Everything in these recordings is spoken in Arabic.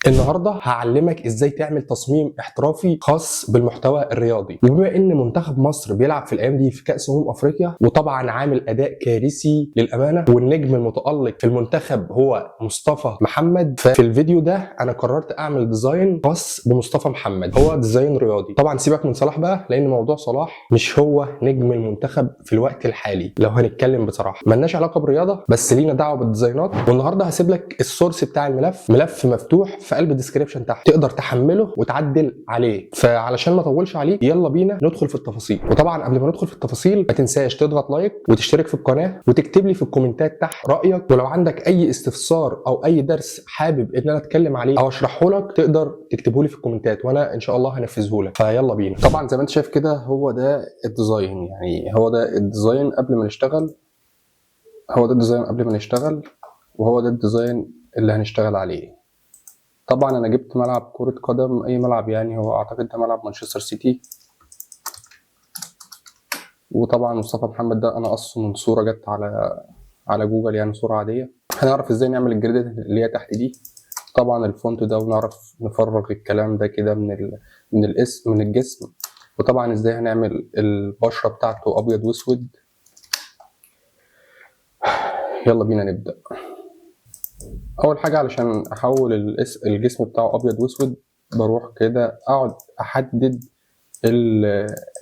النهارده هعلمك ازاي تعمل تصميم احترافي خاص بالمحتوى الرياضي. وبما ان منتخب مصر بيلعب في الايام دي في كاس افريقيا، وطبعا عامل اداء كارثي للامانه، والنجم المتالق في المنتخب هو مصطفى محمد، ففي الفيديو ده انا قررت اعمل ديزاين خاص بمصطفى محمد. هو ديزاين رياضي. طبعا سيبك من صلاح بقى، لان موضوع صلاح مش هو نجم المنتخب في الوقت الحالي. لو هنتكلم بصراحه ملناش علاقه بالرياضه، بس لينا دعوه بالديزاينات. والنهارده هسيب لك السورس بتاع الملف، ملف مفتوح في قلب الديسكريبشن تحت، تقدر تحمله وتعدل عليه. فعلشان ما اطولش عليك، يلا بينا ندخل في التفاصيل. وطبعا قبل ما ندخل في التفاصيل ما تنساش تضغط لايك وتشترك في القناه وتكتب لي في الكومنتات تحت رايك. ولو عندك اي استفسار او اي درس حابب ان انا اتكلم عليه او اشرحه لك، تقدر تكتبه لي في الكومنتات وانا ان شاء الله هنفذه لك. فيلا بينا. طبعا زي ما انت شايف كده، هو ده الديزاين. يعني هو ده الديزاين قبل ما نشتغل، وهو ده الديزاين اللي هنشتغل عليه. طبعا انا جبت ملعب كرة قدم، اي ملعب يعني، هو اعتقد ده ملعب مانشستر سيتي. وطبعا مصطفى محمد ده انا قصه من صورة جت على جوجل، يعني صورة عادية. هنعرف ازاي نعمل الجريدات اللي هي تحت دي، طبعا الفونت ده، ونعرف نفرغ الكلام ده كده من الجسم. وطبعا ازاي هنعمل البشرة بتاعته ابيض واسود. يلا بينا نبدأ. اول حاجة علشان احول الجسم بتاعه ابيض واسود، بروح كده اقعد احدد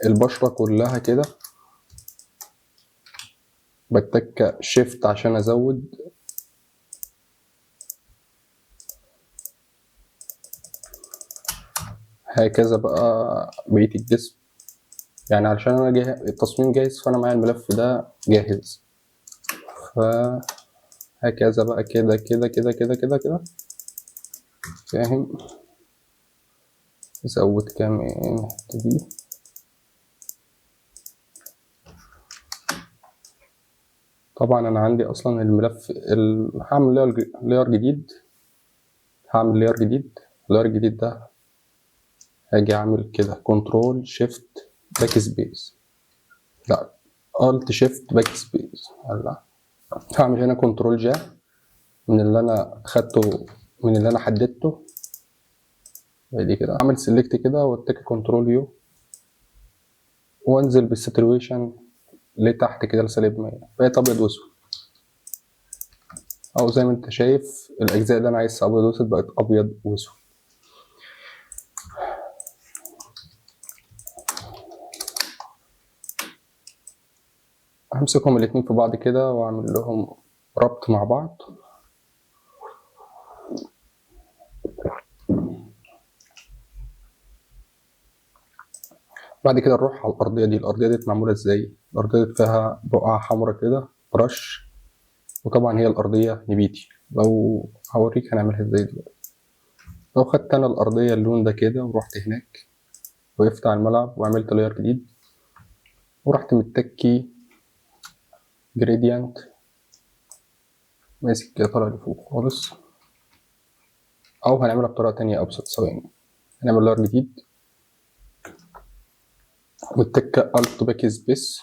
البشرة كلها كده، بتك شيفت عشان ازود. هكذا بقى بقية الجسم، يعني علشان انا التصميم جاهز، فانا معايا الملف ده جاهز. فهكذا بقى كده كده كده كده كده كده، فاهم؟ زود كمان الحتة دي. طبعا انا عندي اصلا الملف هعمل لاير جديد. اللاير الجديد ده هاجي اعمل كده كنترول شيفت باك سبيس، لا الت شيفت باك سبيس. هلا هعمل هنا كنترول جا من اللي انا خدته، من اللي انا حددته دي كده. اعمل سيلكت كده واتك كنترول يو، وانزل بالساتوريشن لتحت كده لسالب 100، بقت ابيض واسود. او زي ما انت شايف الاجزاء اللي انا عايزها ابيض واسود بقت ابيض واسود. همسكهم الاتنين في بعض كده واعمل لهم ربط مع بعض. بعد كده نروح على الارضيه دي. الارضيه دي معموله ازاي؟ الارضيه دي فيها بقعه حمراء كده برش، وطبعا هي الارضيه نبيتي. لو هوريك هنعملها ازاي دلوقتي. لو خدت انا الارضيه اللون ده كده ورحت هناك، وقفت على الملعب وعملت لاير جديد، ورحت متكي جريديانت، ماسك كده طالع لفوق خالص. او هنعملها بطريقه تانية ابسط. ثواني، هنعمل لاير جديد، متكة الت باك سبيس،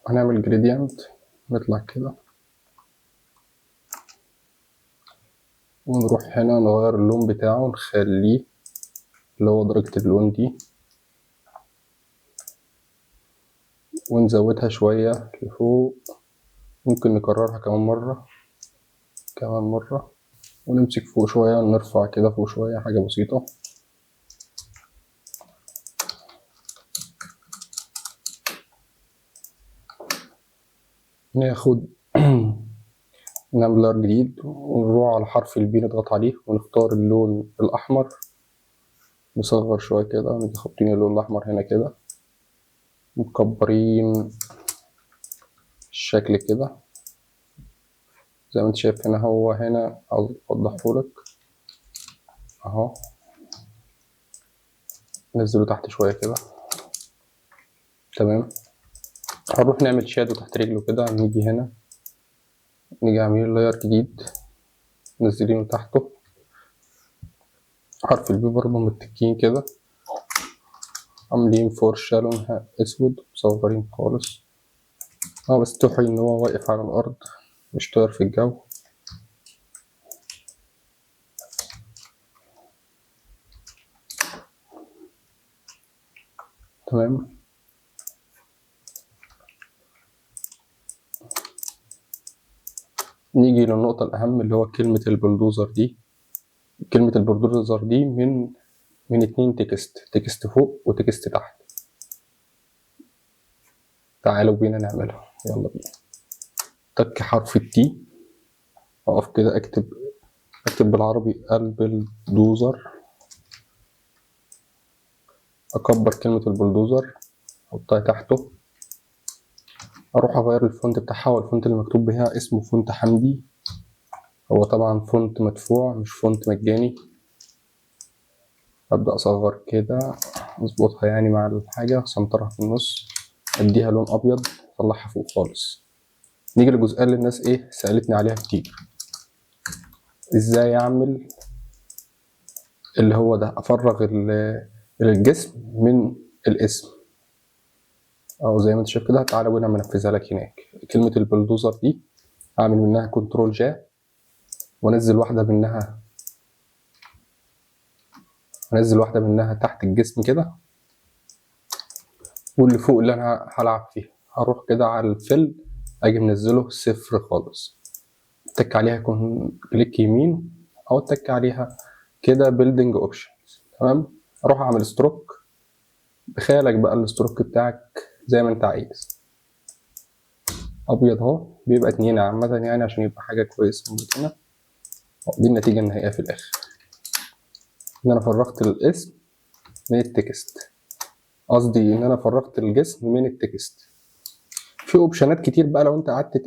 هنعمل جريديانت نطلع كده، ونروح هنا نغير اللون بتاعه، نخليه اللي هو درجة اللون دي، ونزودها شوية لفوق. ممكن نكررها كمان مرة، ونمسك فوق شوية ونرفع كده فوق شوية، حاجة بسيطة. ناخد نعمل لاير جديد، ونروح على حرف البي نضغط عليه ونختار اللون الأحمر، نصغر شوية كده، نيجي خابطين اللون الأحمر هنا كده، مكبرين الشكل كده زي ما انت شايف. هنا هو هنا اوضحهولك اهو، نزله تحت شوية كده، تمام. هنروح نعمل شادو تحت رجله كده، نيجي هنا نيجي عاملين لاير جديد منزلينه تحته، حرف البي برضه متكين كده، عاملين فرشة لونها اسود مصغرين خالص، بس توحي ان هو واقف على الارض مش طاير في الجو. تمام. نيجي للنقطة الأهم اللي هو كلمة البلدوزر دي. كلمة البلدوزر دي من 2 تكست فوق وتكست تحت. تعالوا بينا نعملها، يلا بينا. تك حرف التي، أقف كده أكتب بالعربي البلدوزر، أكبر كلمة البلدوزر أحطها تحته، أروح أغير الفونت بتاعها، والفونت اللي مكتوب بها اسمه فونت حمدي، هو طبعا فونت مدفوع مش فونت مجاني. أبدأ أصغر كده، أظبطها يعني مع الحاجة، سنترها في النص، أديها لون أبيض، أطلعها فوق خالص. نيجي للجزئية اللي الناس سألتني عليها كتير، إزاي أعمل اللي هو ده، أفرغ الجسم من الاسم، أو زي ما أنت شايف كده. تعالى وأنا منفذها لك هناك. كلمة البلدوزر دي أعمل منها كنترول جا، وأنزل واحدة منها تحت الجسم كده، واللي فوق اللي أنا هلعب فيها هروح كده على الفيل، أجي منزله 0 خالص، اتك عليها كليك يمين، أو اتك عليها كده بيلدينج أوبشنز. تمام. أروح أعمل ستروك، بخيالك بقى الستروك بتاعك زي ما أنت عايز. أبيض أهو، بيبقى 2 عامة يعني عشان يبقى حاجة كويسة هنا. دي النتيجة النهائية في الآخر، إن أنا فرغت الاسم من التكست، قصدي إن أنا فرغت الجسم من التكست. في أوبشنات كتير بقى لو أنت قعدت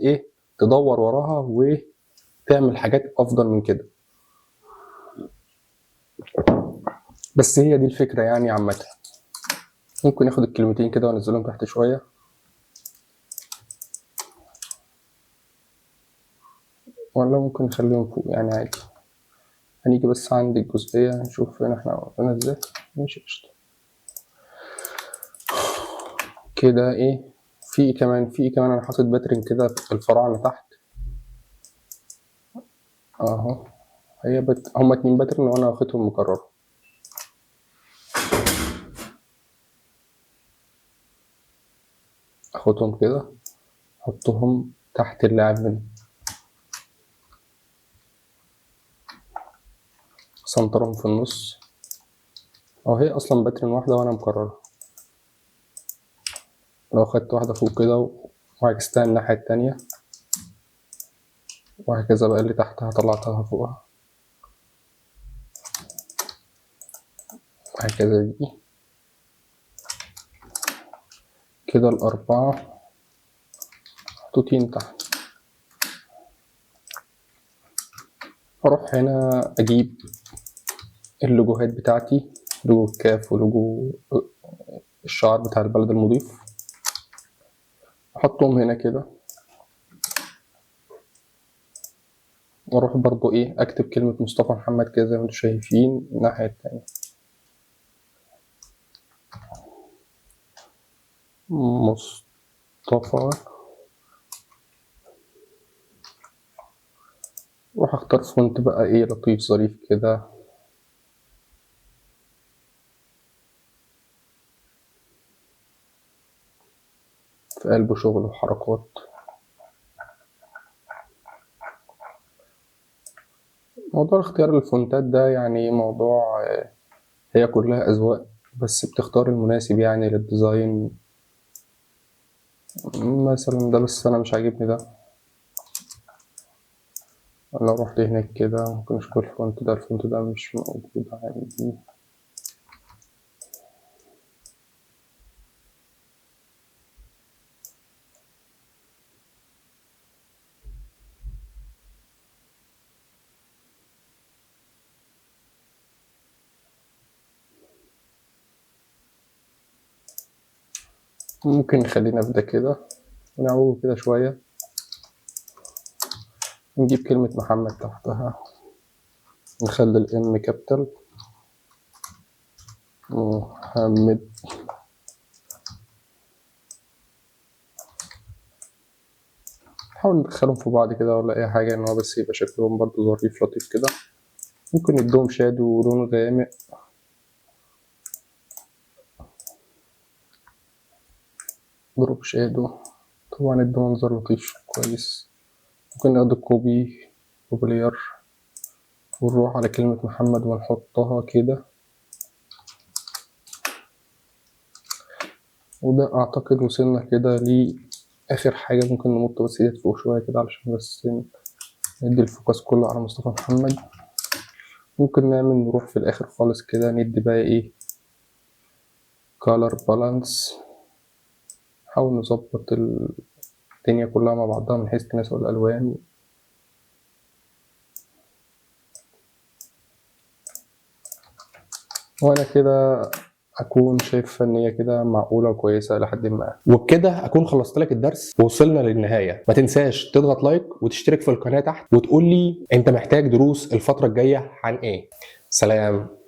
تدور وراها وتعمل حاجات أفضل من كده، بس هي دي الفكرة يعني عامة. ممكن اخد الكلمتين كده وانزلهم تحت شوية، ولا ممكن نخليهم فوق يعني عادي. هنيجي بس عند الجزئية نشوف فين احنا واقفين ازاي. ماشي قشطة كده. في كمان انا حاطط باترن كده في الفراعنة تحت اهو. هما 2 باترن وانا واخدهم مكرر. اخدهم كده احطهم تحت اللاعب منه، سنترهم في النص، او هي اصلا باترن واحدة وانا مكررها. لو خدت واحدة فوق كده وعكستها الناحية التانية، وهكذا بقى اللي تحتها طلعتها فوقها، وهكذا دي كده. ال4 محطوطين تحت. اروح هنا اجيب اللوجوهات بتاعتي، لوجو الكاف ولوجو الشعار بتاع البلد المضيف، احطهم هنا كده، واروح برضو اكتب كلمة مصطفى محمد كده زي ما انتم شايفين الناحية التانية. مصطفى، واروح اختار فونت بقى لطيف ظريف كده، في قلبه شغل وحركات. موضوع اختيار الفونتات ده يعني موضوع هي كلها أذواق، بس بتختار المناسب يعني للديزاين. مثلا ده، بس أنا مش عاجبني ده. لو رحت هناك كده ممكن أشوف الفونت ده مش موجود عندي. ممكن نخلينا في ده كده ونعوج كده شوية، نجيب كلمة محمد تحتها، نخلي الام كابيتال، محمد نحاول ندخلهم في بعض كده ولا اي حاجه، ان هو بس يبقى شكلهم برضو ظريف لطيف كده. ممكن نديهم شادو ولون غامق، دروب شادو، طبعا ادي منظر لطيف كويس. ممكن ناخد الكوبي كوبلير ونروح على كلمة محمد ونحطها كده، وده اعتقد وصلنا كده لاخر حاجة. ممكن نمط بس ايدك فوق شوية كده علشان بس ندي الفوكس كله على مصطفى محمد. ممكن نروح في الاخر خالص كده ندي بقى ايه color balance، نحاول نظبط الدنيا كلها مع بعضها من حيث تناسق الالوان. وانا كده اكون شايف ان هي كده معقوله وكويسه لحد ما. وبكده اكون خلصت لك الدرس ووصلنا للنهايه. ما تنساش تضغط لايك وتشترك في القناه تحت وتقول لي انت محتاج دروس الفتره الجايه عن ايه. سلام.